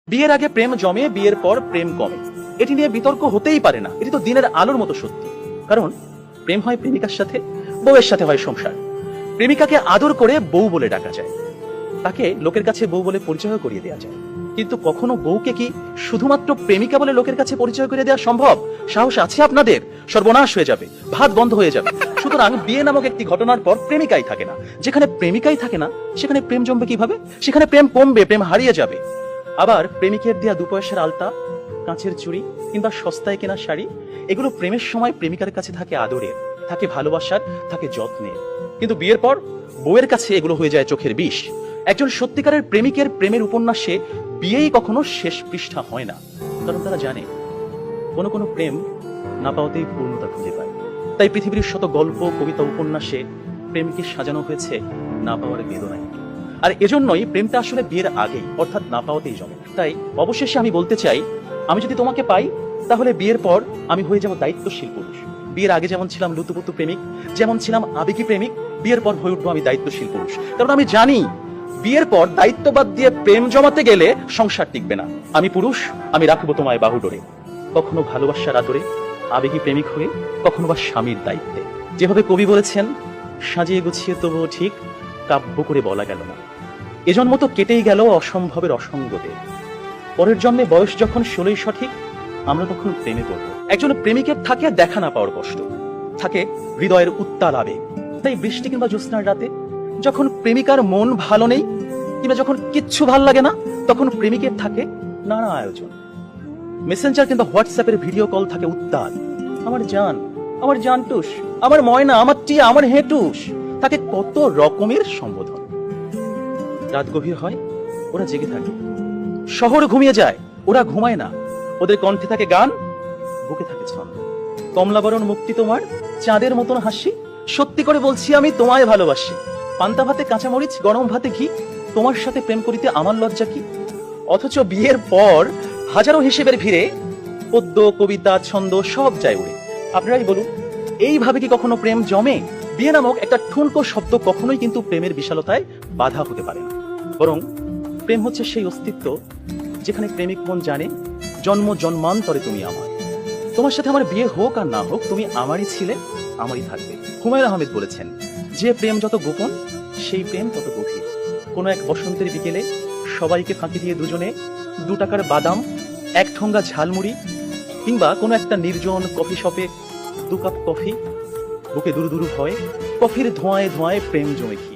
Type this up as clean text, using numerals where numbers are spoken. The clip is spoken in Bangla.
বিয়ের আগে প্রেম জমে, বিয়ের পর প্রেম কমে, এটি নিয়ে বিতর্ক হতেই পারে না। এটি তো দিনের আলোর মতো সত্যি। কারণ প্রেম হয় প্রেমিকার সাথে, বউয়ের সাথে হয় সংসার। প্রেমিকাকে আদর করে বউ বলে ডাকা যায়, তাকে লোকের কাছে বউ বলে পরিচয় করিয়ে দেওয়া যায়। কিন্তু কখনো বউকে কি শুধুমাত্র প্রেমিকা বলে লোকের কাছে পরিচয় করে দেওয়া সম্ভব? সাহস আছে আপনাদের? সর্বনাশ হয়ে যাবে, ভাত বন্ধ হয়ে যাবে। সুতরাং বিয়ে নামক একটি ঘটনার পর প্রেমিকাই থাকে না। যেখানে প্রেমিকাই থাকে না, সেখানে প্রেম জমবে কিভাবে? সেখানে প্রেম কমবে, প্রেম হারিয়ে যাবে। আবার প্রেমিকের দেয়া 2 পয়সার আলতা, কাঁচের চুড়ি কিংবা সস্তায় কেনা শাড়ি, এগুলো প্রেমের সময় প্রেমিকার কাছে থাকে আদরের, থাকে ভালোবাসার, থাকে যত্নের। কিন্তু বিয়ের পর বউয়ের কাছে এগুলো হয়ে যায় চোখের বিষ। একজন সত্যিকারের প্রেমিকের প্রেমের উপন্যাসে বিয়েই কখনো শেষ পৃষ্ঠা হয় না। কারণ তারা জানে কোনো কোনো প্রেম না পাওয়াতেই পূর্ণতা খুঁজে পায়। তাই পৃথিবীর শত গল্প, কবিতা, উপন্যাসে প্রেমকে সাজানো হয়েছে না পাওয়ার বেদনায়। আর এজন্যই প্রেমটা আসলে বিয়ের আগেই, অর্থাৎ না পাওয়াতেই জমে। তাই অবশেষে আমি বলতে চাই, আমি যদি তোমাকে পাই তাহলে বিয়ের পর আমি হয়ে যাব দায়িত্বশীল পুরুষ। বিয়ের আগে যেমন ছিলাম লুতুপুতু প্রেমিক, যেমন ছিলাম আবেগী প্রেমিক, বিয়ের পর হয়ে উঠবো আমি দায়িত্বশীল পুরুষ। কারণ আমি জানি বিয়ের পর দায়িত্ববাদ দিয়ে প্রেম জমাতে গেলে সংসার টিকবে না। আমি পুরুষ, আমি রাখবো তোমায় বাহুডোরে, কখনো ভালোবাসার আদরে, আবেগী প্রেমিক হয়ে, কখনো বা স্বামীর দায়িত্বে। যেভাবে কবি বলেছেন, সাজিয়ে গুছিয়ে তবুও ঠিক কাব্য করে বলা গেল না, এজন্ম তো কেটেই গেল অসম্ভবের অসঙ্গতে। পরের জন্মে বয়স যখন 16ই সঠিক, আমরা তখন প্রেমে পড়ব। একজন প্রেমিকের থাকে দেখা না পাওয়ার কষ্ট, থাকে হৃদয়ের উত্তাল আবেগ। তাই বৃষ্টি কিংবা জ্যোৎস্নার রাতে যখন প্রেমিকার মন ভালো নেই, কিংবা যখন কিচ্ছু ভাল লাগে না, তখন প্রেমিকের থাকে নানা আয়োজন। মেসেঞ্জার কিংবা হোয়াটসঅ্যাপের ভিডিও কল থাকে উত্তাল। আমার জান, আমার জানটুস, আমার ময়না, আমার টিয়া, আমার হেটুস, থাকে কত রকমের সম্বোধন। রাত গভীর হয়, ওরা জেগে থাকে। শহর ঘুমিয়ে যায়, ওরা ঘুমায় না। ওদের কণ্ঠে থাকে গান, বুকে থাকে ছন্দ। কমলাবরণ মুক্তি তোমার, চাঁদের মতন হাসি, সত্যি করে বলছি আমি তোমায় ভালোবাসি। পান্তা ভাতে কাঁচামরিচ, গরম ভাতে ঘি, তোমার সাথে প্রেম করিতে আমার লজ্জা কি। অথচ বিয়ের পর হাজারো হিসেবের ভিড়ে পদ্য, কবিতা, ছন্দ সব যায় উড়ে। আপনারাই বলুন, এইভাবে কি কখনো প্রেম জমে? বিয়ে নামক একটা ঠুনকো শব্দ কখনোই কিন্তু প্রেমের বিশালতায় বাধা হতে পারে না। বরং প্রেম হচ্ছে সেই অস্তিত্ব যেখানে প্রেমিক মন জানে, জন্ম জন্মান্তরে তুমি আমার। তোমার সাথে আমার বিয়ে হোক আর না হোক, তুমি আমারই ছিলে, আমারই থাকবে। হুমায়ুন আহমেদ বলেছেন, যে প্রেম যত গোপন, সেই প্রেম তত গভীর। কোনো এক বসন্তের বিকেলে সবাইকে ফাঁকি দিয়ে দুজনে 2 টাকার বাদাম, 1 ঠোঙ্গা ঝালমুড়ি, কিংবা কোনো একটা নির্জন কফি শপে 2 কাপ কফি, বুকে দুরু দুরু ভয়, কফির ধোঁয়ায় ধোঁয়ায় প্রেম জমে কি।